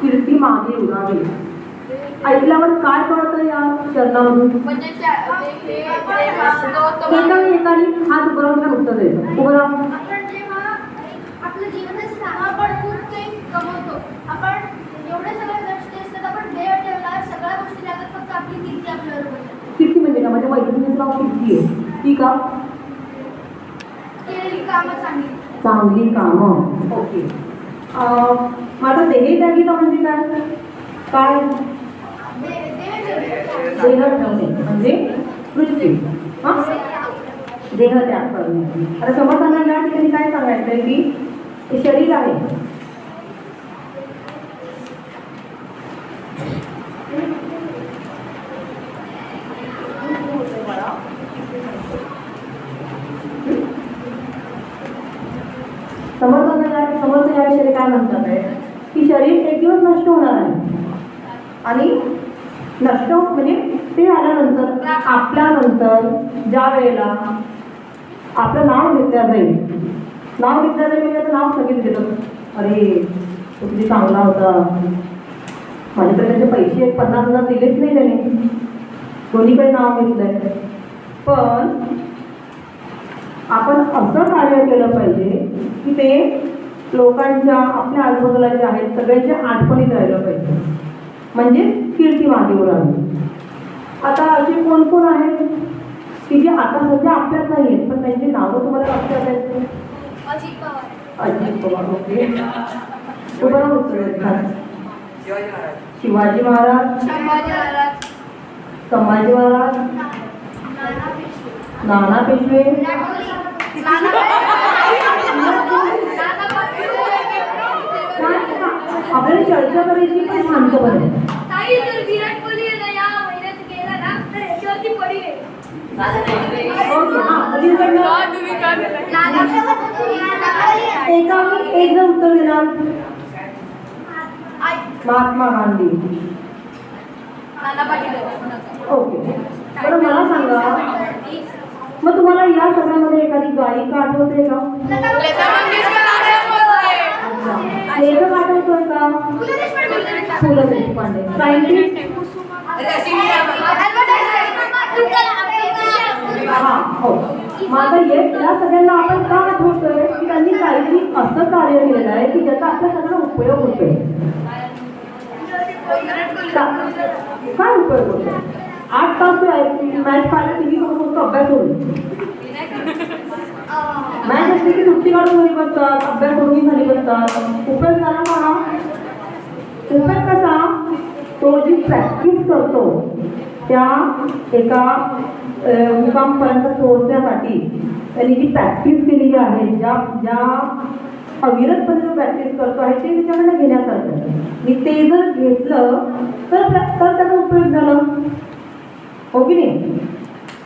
कीर्ती मागे उरावी. ऐकल्यावर काय कळतं या चरणामधून? एकाने हात उभं राहून उत्तर द्यायचं. उभं राहा. आपलं जीवनच आपण खूप काही कमवतो, आपण एवढे सगळे गोष्टी असतात, आपण देव ठेवला सगळ्या गोष्टी लागतात, फक्त आपली कीर्ती आपल्याबरोबर. कीर्ती म्हणजे का? माझ्या मैत्रिणीचं नाव कीर्ती आहे. ती का? केलेली कामं चांगली. चांगली कामं. ओके. माझा देह त्यागिता म्हणजे काय? काय? देह ठेवणे म्हणजे मृत्यू. हा, देह त्याग करणे. आता समर्थांना या ठिकाणी काय सांगायचं आहे की हे शरीर आहे, समर्थ या विषयी काय म्हणतात आहे की शरीर एक दिवस नष्ट होणार आहे आणि नष्ट म्हणजे ते आल्यानंतर आपल्यानंतर ज्या वेळेला आपलं नाव घेतलं जाईल, नाव घेतलं जाईल म्हणजे आता नाव सगळेच घेतात. अरे तो किती चांगला होता, माझ्याकडे त्याचे पैसे 50,000 दिलेच नाही त्याने, दोन्हीकडे नाव घेतलंय. पण आपण असं कार्य केलं पाहिजे की ते लोकांच्या आपल्या आजूबाजूला जे आहेत सगळ्यांच्या आठवणीत राहिलं पाहिजे, म्हणजे कीर्ती मागे उरावी. आता असे कोण कोण आहेत की जे आता सध्या आपल्यात नाही आहेत पण त्यांची नावं तुम्हाला लक्षात आहेत? अजित पवार. अजित पवार. ओके. उभं राहून शिवाजी महाराज, संभाजी महाराज, नाना पेशवे, आपल्याला चर्चा करायची पण शांत बने. विराट कोहली या महिन्यात गेला ना तर याच्यावरती पडी आहे. एक जण उत्तर देणार. महात्मा गांधी. ओके. बरं मला सांगा, मग तुम्हाला या सगळ्यामध्ये एखादी गायिका आठवते का? लेखक आठवतोय का? पु ल देशपांडे. सायंटिस्ट? हा, हो. मग आता या सगळ्यांना आपण का आठवतोय की त्यांनी काहीतरी असं कार्य केलेलं आहे की ज्याचा आपल्या सगळ्यांना उपयोग होतोय. काय उपयोग होतोय? 8 तास मॅच पाहिजे, टीव्ही बघून अभ्यास करून, मॅच असते की सुट्टी काढून घरी बसतात, अभ्यास करून घरी बसतात. उपयोग झाला का? उपयोग कसा? तो जी प्रॅक्टिस करतो त्या एका मुकामपर्यंत पोहोचण्यासाठी त्यांनी जी प्रॅक्टिस केलेली आहे, ज्या अविरतपणे प्रॅक्टिस करतो आहे ते त्याच्याकडे घेण्यासारखं आणि ते जर घेतलं तर त्याचा उपयोग झाला, हो की नाही?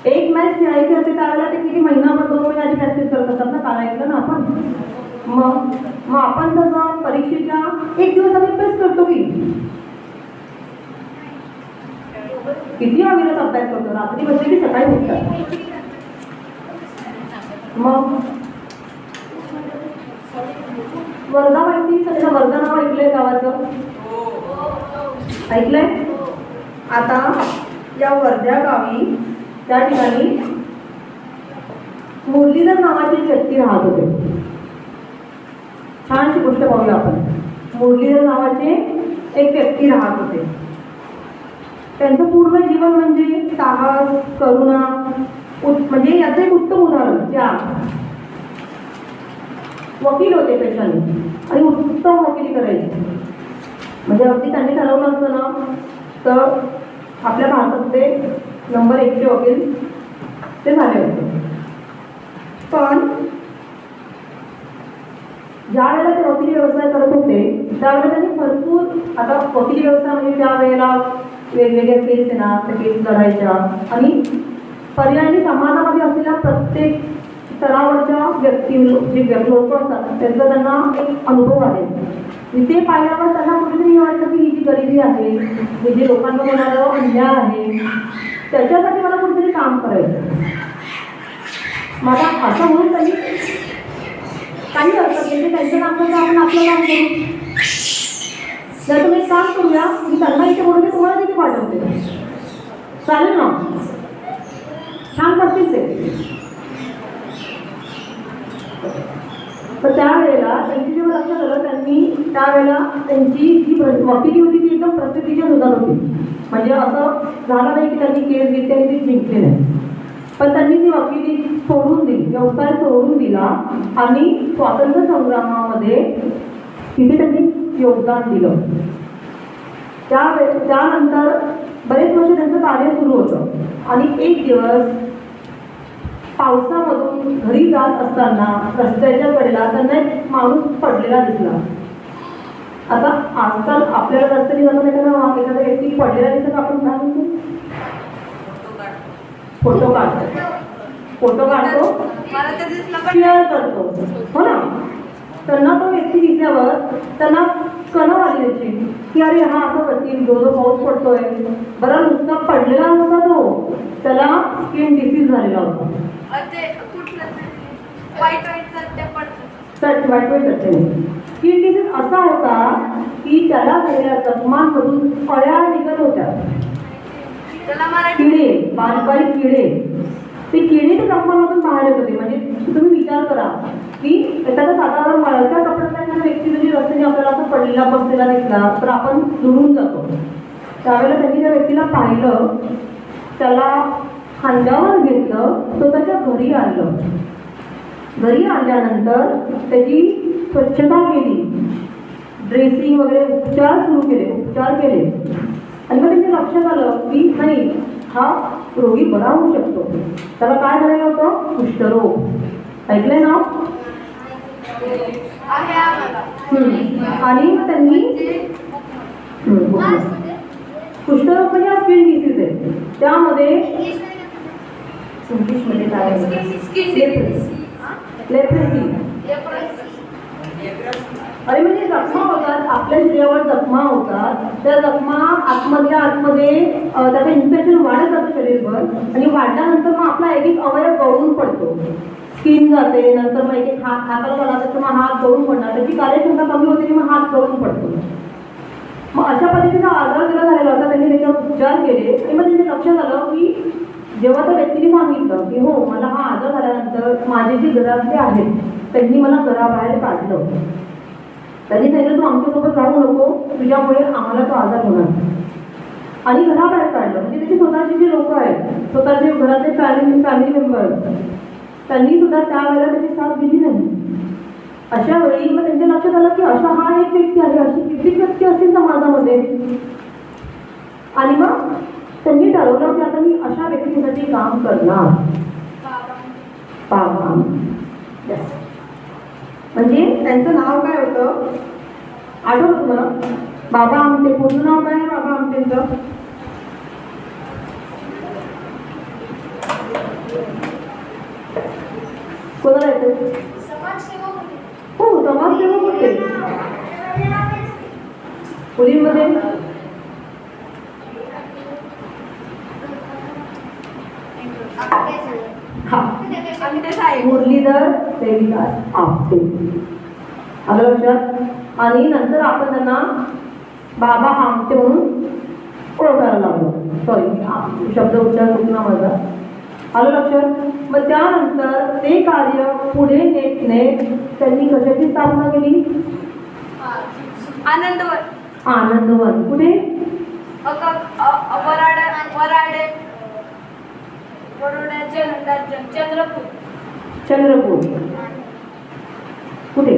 एक मॅच खेळायची असते त्यावेळेला ते किती महिनाभर 2 महिने आधी प्रॅक्टिस करत असतात ना, काल ऐकलं ना आपण. मग आपण तसं परीक्षेच्या 1 दिवस आधी अभ्यास करतो की किती अविरत अभ्यास करतो, रात्री बसले की सकाळी उठतात. मग वर्धा माहिती सगळं, वर्धा नाव ऐकलंय गावाचं? ऐकलंय? आता या वर्ध्या गावी त्या ठिकाणी मुरलीधर नावाची व्यक्ती राहत होते. छानशी गोष्ट पाहूया आपण. मुरलीधर नावाचे एक व्यक्ती राहत होते. त्यांचं पूर्ण जीवन म्हणजे साहस, करुणा, म्हणजे याचं एक उत्तम उदाहरण. त्या वकील होते पेशाने आणि उत्तम वकिली करायचे. म्हणजे अगदी त्यांनी ठरवलं असतं ना तर आपल्या भारतातले नंबर 1चे वकील ते झाले होते. पण ज्या वेळेला ते वकिली व्यवसाय करत होते त्यावेळेला त्यांनी भरपूर, आता वकिली व्यवसाय म्हणजे त्या वेळेला वेगवेगळ्या केस येणार, त्या केस लढायच्या आणि पर्यायाने समाजामध्ये असलेल्या प्रत्येक स्तरावरच्या जे लोक असतात त्यांचा त्यांना एक अनुभव आहे. ते पाहिल्यावर त्यांना कुठेतरी वाटतं की ही जी गरिबी आहे, हे जे लोकांना होणारा अन्याय आहे, त्याच्यासाठी मला कुठेतरी काम करायचं. मला असं म्हणून त्यांनी काही अर्थ म्हणजे त्यांचं काम करता आपण आपलं काम करू. जर तुम्ही काम करूया, मी त्यांना इथे बोलवते, तुम्हाला तिथे पाठवते, चालेल ना? छान करतील ते. तर त्यावेळेला त्यांची जेव्हा लक्षात आलं, त्यांनी त्यावेळेला त्यांची जी वकिली होती ती एकदम प्रसिद्धीच्या शोधात होती. म्हणजे असं झालं नाही की त्यांनी केस घेतली आणि ती जिंकले नाही, पण त्यांनी ती वकिली सोडून दिली, व्यवसाय सोडून दिला आणि स्वातंत्र्य संग्रामामध्ये तिथे त्यांनी योगदान दिलं. त्यानंतर बरेच वर्ष त्यांचं कार्य सुरू होतं आणि एक दिवस पावसामधून घरी जात असताना रस्त्याच्या कडेला त्यांना एक माणूस पडलेला दिसला. आता आजकाल आपल्याला रस्त्याने जाताना एखादा व्यक्ती पडलेला दिसत आपण काय म्हणतो? फोटो काढतो, शेअर करतो, हो ना? त्यांना तो व्यक्ती दिसल्यावर त्यांना कळव आली त्याची की अरे हा असा वकील जो पाऊस पडतोय, बरं नुसता पडलेला नव्हता तो, त्याला स्किन डिसीज झालेला होता. स्किन डिसीज असा होता की त्याला झालेल्या जखमांमधून कळ्या निघत होत्या, किडे, बारीक बारीक किडे. ते किडे ते जखमांमधून बाहेर येत होते. म्हणजे तुम्ही विचार करा की एखादा साधारण मळत्या कपड्यातला एखादा व्यक्ती जरी रस्त्याने आपल्याला असं पडलेला बसलेला दिसला तर आपण दुरून जातो. त्यावेळेला त्यांनी त्या व्यक्तीला पाहिलं, त्याला खांद्यावर घेतलं, स्वतःच्या घरी आणलं. घरी आणल्यानंतर त्याची स्वच्छता केली, ड्रेसिंग वगैरे उपचार केले आणि मग त्यांच्या लक्षात आलं की नाही, हा रोगी बरा होऊ शकतो. त्याला काय झालेलं होतं? कुष्ठरोग. ऐकलंय ना? आणि मग त्यांनी कुष्ठरोग म्हणजे हा स्किन डिसीज आहे. त्यामध्ये इंग्लिशमध्ये काय लेप्रेसी. अरे म्हणजे जखमा होतात, आपल्या शरीरावर जखमा होतात, त्या जखमा आतमध्ये त्याचं इन्फेक्शन वाढत जातं शरीरभर आणि वाढल्यानंतर मग आपला एक अवयव गळून पडतो, स्किन जाते, नंतर मग एक हाताला झाला तर मग हात गळून पडणार, त्याची कार्यक्षमता कमी होते आणि मग हात गळून पडतो. मग अशा पद्धतीचा आजार तिला झालेला होता. त्यांनी त्याच्यावर उपचार केले आणि मग त्यांच्या लक्षात आलं की जेव्हा त्या व्यक्तीने सांगितलं की हो मला हा आजार झाल्यानंतर माझे जे घरातले आहेत त्यांनी मला घराबाहेर काढलं, त्यांनी सांगितलं तू आमच्यासोबत राहू नको, तुझ्यामुळे आम्हाला तो आजार होणार, आणि घराबाहेर काढलं. म्हणजे त्याचे स्वतःचे जे लोक आहेत, स्वतःचे घरातले फॅमिली मेंबर्स, त्यांनी सुद्धा त्यावेळेला त्याची साथ दिली नाही. अशा वेळी मग त्यांच्या लक्षात आलं की असा हा एक व्यक्ती आहे, अशी कित्येक व्यक्ती असतील समाजामध्ये. आणि मग त्यांनी ठरवलं की आता मी अशा व्यक्तीसाठी काम करणार. बाबा म्हणजे त्यांचं नाव काय होतं आठवतं तुम्हाला? बाबा आमटे. पूर्ण नाव काय आहे बाबा आमटेंचं? कोणाला येतं? हो, समाजसेवक होते. मुलींमध्ये मुरलीधर देविदास आपटे, आलं लक्षात? आणि नंतर आपण त्यांना बाबा आमटे म्हणून ओळखायला लागलो. सॉरी, शब्द उच्चार चुकला माझा, आलं लक्षात? मग त्यानंतर ते कार्य पुढे नेत त्यांनी कशाची स्थापना केली? आनंदवन. कुठे? चंद्रपूर. कुठे?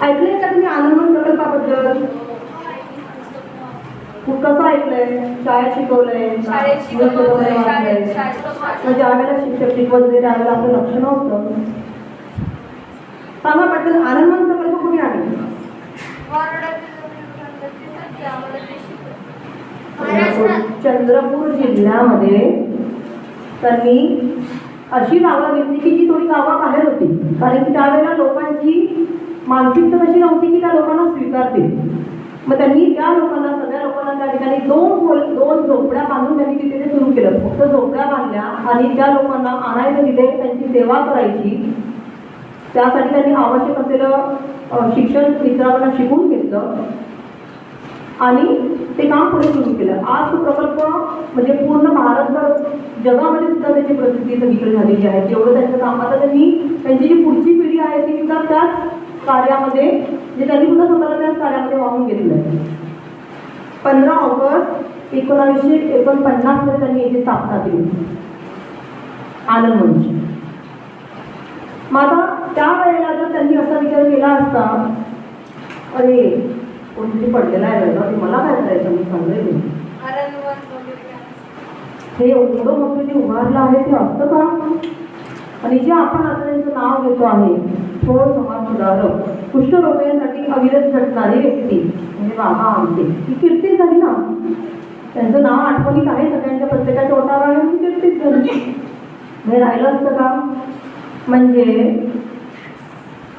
ऐकलंय का तुम्ही आनंदवन प्रकल्पाबद्दल? कसं ऐकलंय? शाळेत शिकवलंय? ज्यावेळेला शिक्षक शिकवत होते त्यावेळेला आपलं लक्ष नव्हतं. सांगा पटकन, आनंदवन प्रकल्प कुठे आहे? चंद्रपूर जिल्ह्यामध्ये. त्यांनी अशी गावं घेतली की जी थोडी गावाबाहेर होती, कारण की त्यावेळेला लोकांची मानसिकता तशी नव्हती की त्या लोकांना स्वीकारतील. मग त्यांनी त्या लोकांना, सगळ्या लोकांना त्या ठिकाणी दोन झोपड्या बांधून त्यांनी तिथे ते सुरू केलं. फक्त झोपड्या बांधल्या आणि त्या लोकांना आणायचं, तिथे त्यांची सेवा करायची. त्यासाठी त्यांनी आवश्यक असलेलं शिक्षण मित्रांना शिकून घेतलं आणि ते काम पुढे सुरू केलं. आज तो प्रकल्प म्हणजे पूर्ण भारतभर, जगामध्ये सुद्धा त्याची प्रसिद्धी सगळीकडे झालेली आहे. एवढं त्यांचं काम. आता त्यांची जी पुढची पिढी आहे ती सुद्धा त्याच कार्यामध्ये, म्हणजे त्यांनी सुद्धा स्वतःला त्याच कार्यामध्ये वाहून घेतलं. 15 ऑगस्ट 1949 मध्ये त्यांनी याची स्थापना केली, आनंद मंच. मग आता त्यावेळेला जर त्यांनी असा विचार केला असता, अरे कोणतरी पडलेला आहे बघा, ते मला काय करायचं, मी सांगेल हे एवढं मोठं जे उभारलं आहे ते असतं का. आणि जे आपण आता त्यांचं नाव घेतो आहे, थोर समाज सुधारक, कुष्ठरोग्यांसाठी अविरत झटणारी व्यक्ती म्हणजे बाबा आमटे, ही कीर्ती झाली ना. त्यांचं नाव आठवणीत आहे सगळ्यांच्या, प्रत्येकाच्या ओठावर आहे, ही कीर्तीच झाली. हे राहिलं असतं का. म्हणजे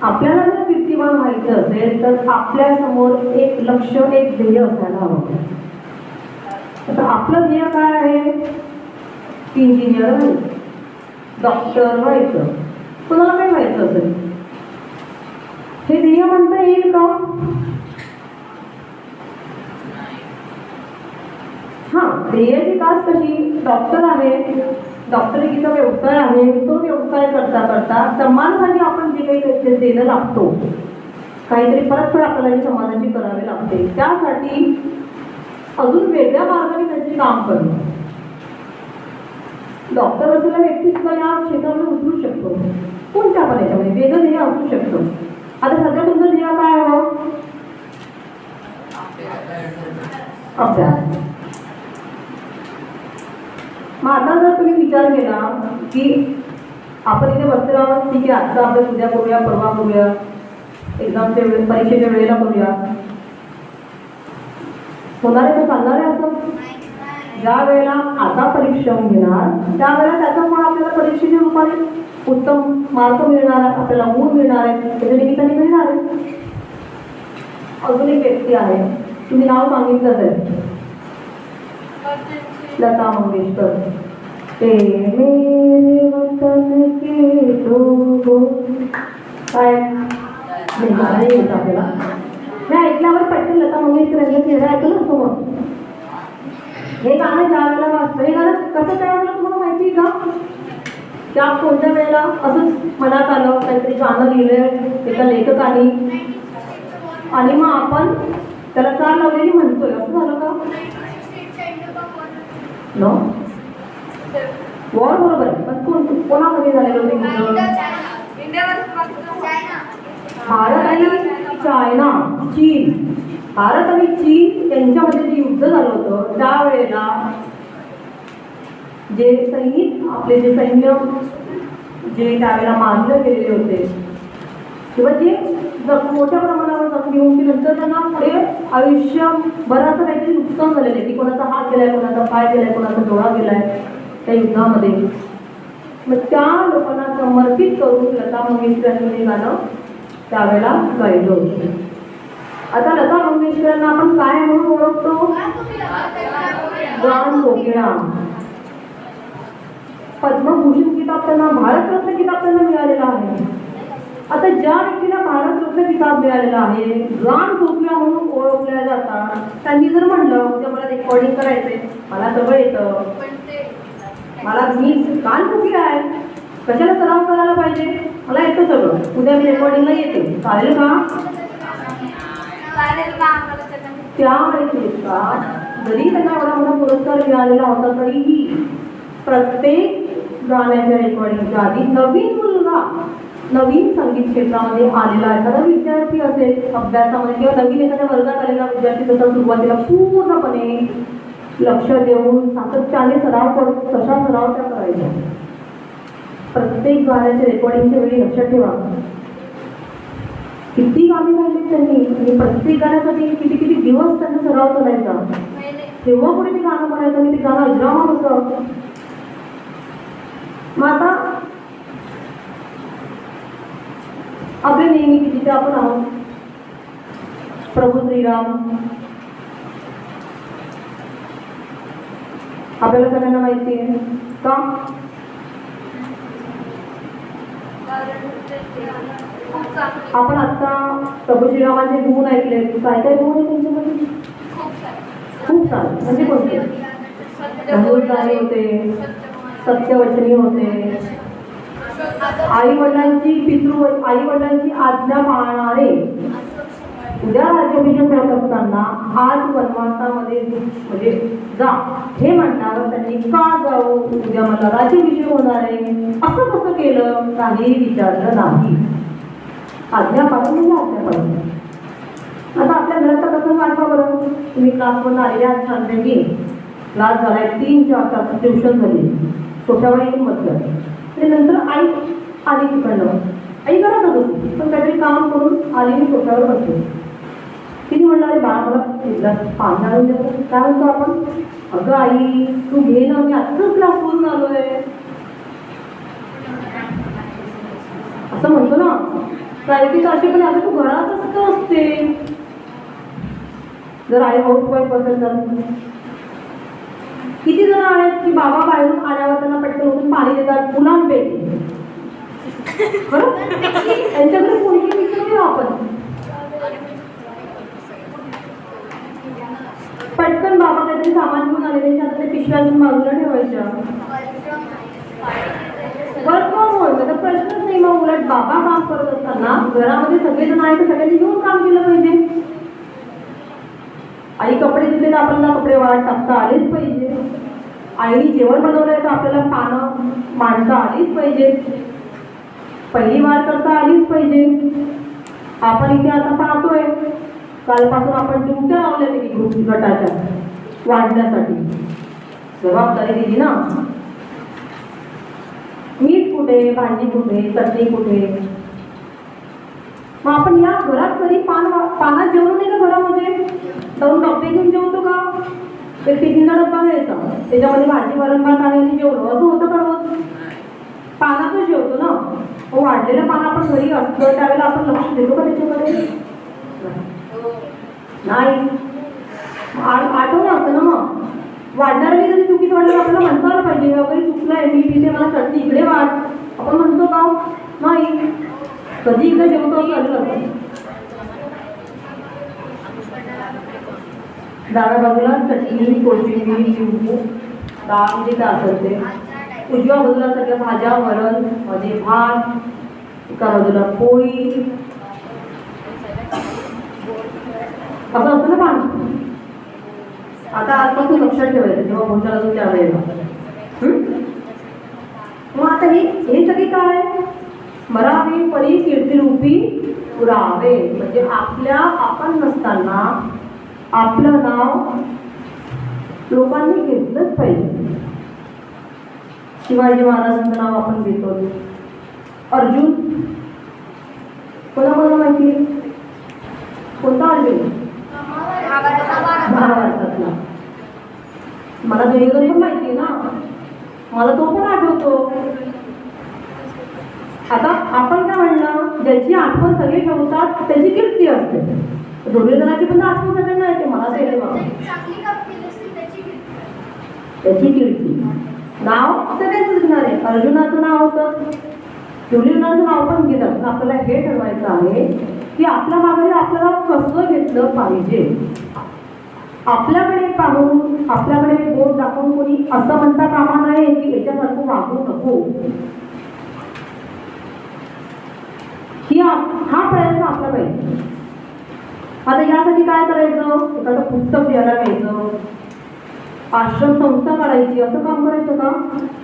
आपल्याला जर कीर्तिमान व्हायचं असेल तर आपल्यासमोर एक लक्ष्य, एक ध्येय असायला हवं. आता आपलं ध्येय काय आहे, इंजिनियर व्हायचं, डॉक्टर व्हायचं, कोणाला काय व्हायचं असेल, हे ध्येय म्हणता येईल का. हां, ध्येयाची कास कशी, डॉक्टर आहे, डॉक्टरीचा व्यवसाय आहे, तो व्यवसाय करता करता समाजासाठी आपण जे काही देणं लागतो, काहीतरी परतफेड आपल्याला समाजाची करावी लागते, त्यासाठी अजून वेगळ्या मार्गाने त्यांचे काम करणं. डॉक्टर असलेला व्यक्ती सुद्धा या क्षेत्रामध्ये उतरू शकतो, कोणत्या पण याच्यामध्ये वेगळं ध्येय असू शकतं. आता सध्या तुमचं ध्येय काय हवं, अभ्यास. मग आता जर तुम्ही विचार केला की आपण इथे बसलेलो आहोत, ठीक आहे, आजचा अभ्यास उद्या करूया, परवा करूया, एक्झामच्या परीक्षेच्या वेळेला करूया, होणार आहे तर चालणार आहे असं. ज्या वेळेला आता परिश्रम घेणार त्यावेळेला त्याचा पण आपल्याला परीक्षेच्या रूपाने उत्तम मार्क मिळणार आहे, आपल्याला गुण मिळणार आहे, त्याच्या निमित्ताने मिळणार आहे. अजून एक व्यक्ती आहे, तुम्ही नाव सांगितलंच आहे, लता मंगेशकर. ते मेरे वतन के लोगों, काय नाही येत आपल्याला. नाही ऐकल्यावर पटकन लता मंगेशकर यांचा चेहरा ऐकलं ना समोर. हे गाणं ज्या वेळेला वाचतं, हे गाणं कसं तयार झालं तुम्हाला माहिती आहे का. त्या कोणत्या वेळेला असंच मनात आलं, काहीतरी गाणं लिहिलंय एका लेखकाने आणि मग आपण त्याला चाल लावलेली म्हणतोय, असं झालं का. नो, वॉर बरोबर आहे, पण कोणामध्ये झालेलं ते भारत आणि चायना, चीन, भारत आणि चीन यांच्यामध्ये जे युद्ध झालं होतं त्यावेळेला जे सैनिक, आपले जे सैन्य जे त्यावेळेला मारले गेलेले होते किंवा जे मोठ्या प्रमाणावर जखमी होऊन की नंतर त्यांना पुढे आयुष्यभराचं काहीतरी नुकसान झालेलं आहे, की कोणाचा हात गेलाय, कोणाचा पाय गेलाय, कोणाचा डोळा गेलाय त्या युद्धामध्ये. मग त्या लोकांना समर्पित करून लता मंगेशकरांनी हे गाणं त्यावेळेला गायलं होतं. आता लता मंगेशकरांना आपण काय म्हणून ओळखतो, गान कोकिळा. पद्मभूषण किताब त्यांना, भारतरत्न किताब त्यांना मिळालेला आहे. आता ज्या व्यक्तीला भारतरत्न किताब मिळालेला आहे, गान कोकिळा म्हणून ओळखल्या जातात, त्यांनी जर म्हणलं उद्या मला रेकॉर्डिंग करायचंय, मला सगळं येतं, मला मी गान कोकिळा आहे, कशाला सराव करायला पाहिजे, मला येतं सगळं, उद्या मी रेकॉर्डिंगला येते, चालेल का. त्या व्यक्तीचा जरी त्यांना एवढा मोठा पुरस्कार मिळालेला होता तरीही प्रत्येक गाण्याच्या रेकॉर्डिंगच्या आधी नवीन मुलगा, नवीन संगीत क्षेत्रामध्ये आलेला एखादा विद्यार्थी असेल अभ्यासामध्ये किंवा नवीन एखाद्या वर्गात आलेला विद्यार्थी तसा सुरुवातीला पूर्णपणे लक्ष देऊन सातत्याने सराव करतो, तसा सराव त्या करायचा. प्रत्येक गाण्याच्या रेकॉर्डिंगच्या वेळी लक्षात ठेवा किती गाणी गायली त्यांनी आणि प्रत्येक गाण्यासाठी किती किती दिवस त्यांना सराव करायचा, तेव्हा कुठे ते गाणं म्हणायचं आणि ते गाणं अजरामर होतं. मग आता आपले नेहमी जिथे आपण आहोत, प्रभू श्रीराम आपल्याला सगळ्यांना माहिती आहे का? आपण आता प्रभू श्रीरामाचे गुण ऐकले. काय काय गुण आहे त्यांच्यामध्ये? खूप सारे. म्हणजे कोणते? धनुर्धारी होते, सत्यवचनी होते, आई वडिलांची आज्ञा पाळणारे. उद्या राज्याभिषेक करत असताना आज वनवासामध्ये म्हणजे जा हे म्हणणार. त्यांनी का जाऊ, उद्या मला राज्याभिषेक होणार आहे, असं कसं केलं, काही विचारलं नाही. आज्ञा पाळून म्हणजे आज्ञा पाळून. आता आपल्या घरात कसं वाटवा बरं. तुम्ही क्लासवरून आलेल्या छानपैकी क्लास झालाय, 3-4 तास ट्युशन झाली, सोफ्यावर येऊन बसलं. त्यानंतर आई आली तिकडनं. आई घरातच होती पण काहीतरी काम करून आली, मी सोफ्यावर बसले. तिने म्हणलं अरे बाळा मला ग्लास पाणी आणून देतो. काय म्हणतो आपण, अगं आई तू घे ना, मी आत्ताच क्लास करून आलोय असं म्हणतो ना. प्रायव्हेट अशी पण आता तू घरातच का असते. जर आई हाऊस वाईफ असेल तर किती जण आहेत की बाबा बाहेरून आल्यावर त्यांना पटकन उठून पाणी देतात, मुलांपैकी बरं त्यांच्याकडे कोणती विचारू आपण. पटकन बाबा काहीतरी सामान घेऊन आले, त्यांच्या हातात पिशव्या घेऊन बाजूला ठेवायच्या. वर्क फ्रॉम होम तर प्रश्नच नाही. मग उलट बाबा काम करत असताना घरामध्ये सगळेजण आहेत तर सगळ्यांनी घेऊन काम केलं पाहिजे. आई कपडे धुतले तर आपल्याला कपडे वाळत टाकता आलेच पाहिजे. आईने जेवण बनवलंय तर आपल्याला पानं मांडता आलीच पाहिजे. पहिली वाढ करता आलीच पाहिजे. आपण इथे आता पाहतोय कालपासून आपण ड्युट्या लावल्या की ग्रुप गटाच्या वाढण्यासाठी जबाबदारी दिली ना. मीठ कुठे, भाजी कुठे, चटणी कुठे. मग आपण या घरात कधी पानात जेवण नाही का घरामध्ये. जाऊन डब्बे घेऊन जेवतो का. एक टिफिनचा डब्बा घ्यायचा, त्याच्यामध्ये भाजी वरण भात आणि जेवलो असं होतं का रोज. पानातच जेवतो ना. वाढलेलं पान आपण घरी असतं त्यावेळेला आपण लक्ष देतो का त्याच्याकडे नाही. आठवण असतं ना. मग वाढणाऱ्या जरी चुकीचं वाढलं आपल्याला म्हणता आलं पाहिजे वगैरे चुकलंय मी तिथे मला चटणी इकडे वाढ आपण म्हणतो का नाही. कधी इकडे जेवतो असं आलं असतं. डाव्या बाजूला चटणी कोथिंबीर लिंबू डाळ जे काय असेल ते. उजव्या बाजूला सगळ्या भाज्या वरण मध्ये भात, एका बाजूला पोळी असं असतं ना पाणी. आता आजपासून लक्षात ठेवायचं जेव्हा भोजन असतो त्यावेळेला. मग आता हे सगळे काय मरावे परी कीर्तिरूपी पुरावे. म्हणजे आपण नसताना आपलं नाव लोकांनी घेतलंच पाहिजे. शिवाजी महाराजांचं नाव आपण घेतो. अर्जुन कोणाकोणाला माहिती आहे. कोणता अर्जुन. महाभारतातला. मला दुर्योधन पण माहिती आहे ना, मला तो पण आठवतो. आता आपण काय म्हणलं ज्याची आठवण सगळे ठेवतात त्याची कीर्ती असते. दुर्योधनाची पण आठवण सगळ्यांना येते. मला तर येते बाबा त्याची कीर्ती. नाव सगळ्यांचंच घेणार आहे. अर्जुनाचं नाव होतं, दुर्योधनाचं नाव पण घेतात. आपल्याला हे ठरवायचं आहे की आपल्या मागे आपल्याला कसं घेतलं पाहिजे. आपल्याकडे पाहून आपल्याकडे बोट दाखवून कोणी असं म्हणता कामा नये की याच्यासारखं वागू नको. हा प्रयत्न आपला पाहिजे. आता यासाठी काय करायचं, एखादं पुस्तक द्यायला घ्यायचं, आश्रम संस्था काढायची, असं काम करायचं का.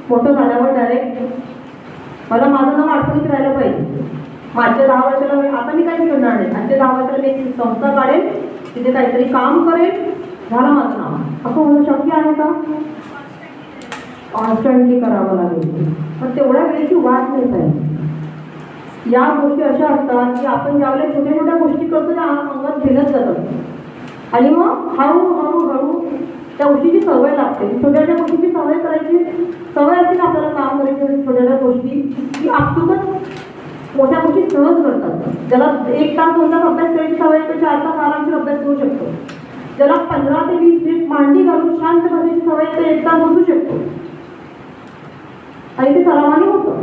मोठं झाल्यावर डायरेक्ट मला माझं नाव आठवणीत राहिलं पाहिजे. मागच्या 10 वर्षाला आता मी काहीच करणार नाही. आजच्या 10 वर्षाला मी एक संस्था काढेल, तिथे काहीतरी काम करेल, झालं माझं नाव. असं होणं शक्य आहे का. कॉन्स्टंटली करावं लागेल. पण तेवढ्या वेळेची वाट नाही पाहिजे. या गोष्टी अशा असतात की आपण ज्यावेळेला छोट्या छोट्या गोष्टी करतो त्या अंगात भिनत जातात आणि मग हळूहळू त्या गोष्टीची सवय लागते. छोट्या छोट्या गोष्टीची सवय करायची सवय असते ना आपल्याला काम करायची. छोट्या छोट्या गोष्टी की आपसुकच मोठ्या गोष्टी सहज करतात. ज्याला 1 तास 2 तास अभ्यास करायची सवय तर 4 तास आरामशीर अभ्यास करू शकतो. ज्याला 15 ते 20 मिनिट मांडी घालून शांत बसायची सवय ते एकदा बसू शकतो आणि ते सरावाने होतं.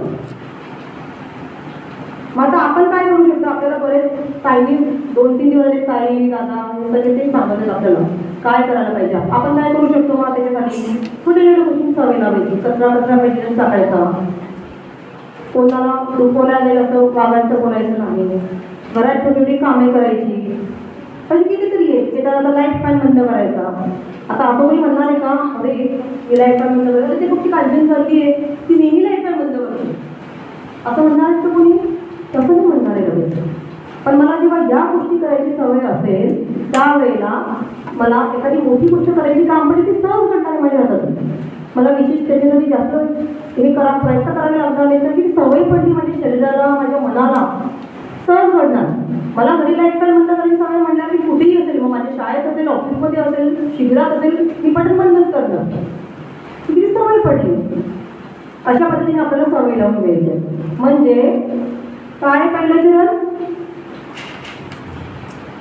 मग आता आपण काय करू शकतो? आपल्याला बरेच टायमिंग 2-3 दिवस ताई दादा सगळे ते सांगतात आपल्याला काय करायला पाहिजे. आपण काय करू शकतो? मग त्याच्यासाठी छोट्या छोट्या गोष्टी सवय लावायची. कचरा मेडिसिन टाकायचा, कोणाला दुखवल्या जाईल असं वागायचं बोलायचं नाही, घरात छोटी छोटी कामे करायची. अशी कितीतरी आहे की त्याला लाईट फॅन बंद करायचा. आता आपण कोणी म्हणणार आहे का अरे ही लाईट फॅन बंद करायचं, ते कुठची काळजी चालली आहे ती नेहमी लाईट फॅन बंद करते असं म्हणणार आहे तर कोणी? तसं नाही म्हणणार आहे लगेच. पण मला जेव्हा या गोष्टी करायची सवय असेल त्यावेळेला मला एखादी मोठी गोष्ट करायची काम पडली ती सहज घडणार माझ्या हातात. मला विशेष त्याच्यासाठी जास्त हे प्रयत्न करावे लागणार नाही तर ती सवय पडली माझ्या शरीराला माझ्या मनाला सहज घडणार. मला घरी लाईट फॅन बंद करायची सवय म्हणणार की कुठेही असेल, मग माझ्या शाळेत असेल, ऑफिसमध्ये असेल, शिबिरात असेल, मी बटन बंदच करणार. ती सवय पडली. अशा पद्धतीने आपल्याला सवय लावून घ्यायची. म्हणजे काय पहिलं चरण?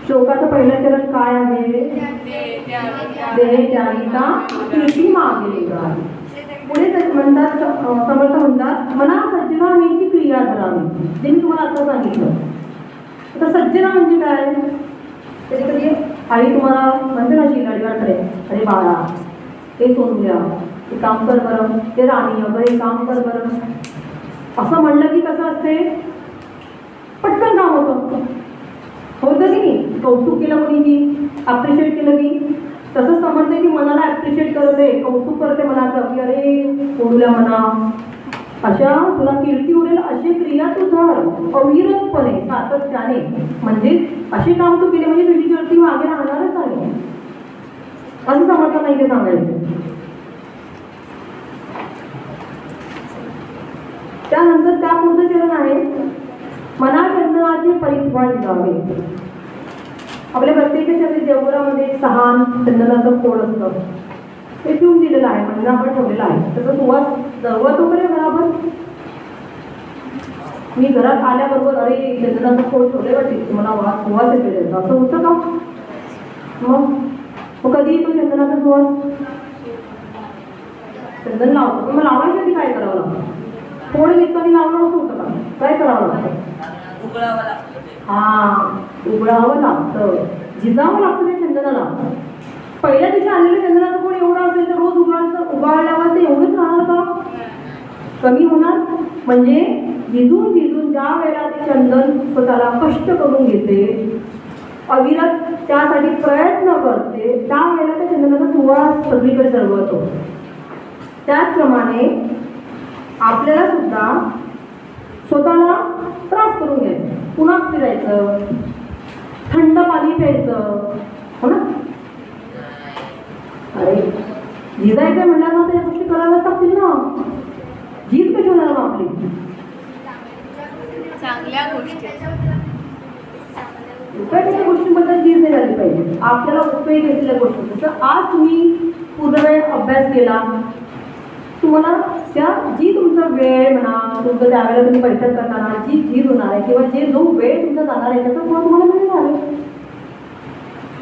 श्लोकाचं पहिलं चरण काय आहे? देह त्यागिता कीर्ती मागे गावी. पुढे म्हणतात समर्थ म्हणतात मना सज्जना होण्याची क्रिया धरावी, जे मी तुम्हाला आता सांगितलं. आता सज्जना म्हणजे काय? कधी कधी आई तुम्हाला म्हणते ना शिलाडीवाकडे, अरे बाळा हे सोडून द्या, हे काम कर बरं, ते राणी अगं हे काम कर बरं. असं म्हणलं की कसं असते? पटकन काम होतं. होतं की नाही? कौतुक केलं कोणी की अप्रिशिएट केलं की तसंच समजते की मनाला ॲप्रिशिएट करते, कौतुक करते मनाचं की अरे सोडूल्या मना, अशा तुला कीर्ती उडेल अशी क्रिया तू धर अविरतपणे सातत्याने. म्हणजे असे काम तू केले म्हणजे तुझी कीर्ती मागे राहणारच आहे असं समजलं नाही ते सांगायचं. त्यानंतर त्या पुढचं चरण आहे मनाचंदनाचे परित्वाज गावे. आपल्या प्रत्येकाच्या देवघरामध्ये एक सहान चंदनाचं खोड असतं, ते ठेवून दिलेलं आहे, म्हणजे आपण ठेवलेलं आहे. त्याचा सुवास दरवत वगैरे घरावर. मी घरात आल्याबरोबर अरे चंदनाचं खोड ठेवले वाटते मला सुवास येते त्याचा, असं होतं का? मग कधी येतो चंदनाचा सुवास? चंदन लावतो, पण मग लावायसाठी काय करावं लागतं? खोड घेतो आणि लावणं असं होतं का? काय करावं लागतं? उघडावं लागतं, झिजावं लागतं त्या चंदनाला. पहिल्या दिवशी आलेलं चंदनाचं कोण एवढं असेल तर रोज उगाळल्यावर ते एवढंच राहणार का? कमी होणार. म्हणजे झिजून ज्या वेळेला ते चंदन स्वतःला कष्ट करून घेते, अविरत त्यासाठी प्रयत्न करते, त्यावेळेला त्या चंदनाचा सुवास सगळीकडे दरवळतो. त्याचप्रमाणे आपल्याला सुद्धा स्वतःला त्रास करून घ्यायचा, पुन्हा फिरायचं, थंड पाणी प्यायचं, हो ना? अरे झिजायचं म्हणल्यावर ना त्या गोष्टी कराव्याच लागतील ना. झीज कशी होणार मग आपली? चांगल्या गोष्टी उपयोगाच्या गोष्टींबद्दल झीज नाही झाली पाहिजे. आपल्याला उपयोग असलेल्या गोष्टी, जसं आज तुम्ही पूर्ण वेळ अभ्यास केला, तुम्हाला त्या जी तुमचा वेळ म्हणा तुमचं त्यावेळेला तुम्ही बैठक करताना जी झीज होणार आहे किंवा जो वेळ तुमचा जाणार आहे त्याचा तुम्हाला मिळणार आहे.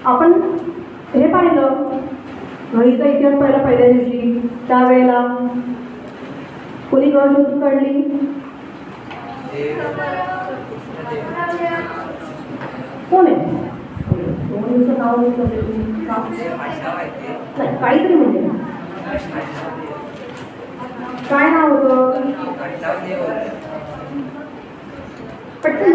आपण हे पाहिलं घडीचा इतिहास पाहिला पहिल्या दिवशी, त्यावेळेला कोणी गळ शोधून काढली? कोण आहे? 2 दिवसात नाव नाही काहीतरी म्हणजे काय नाव होतं? पटकन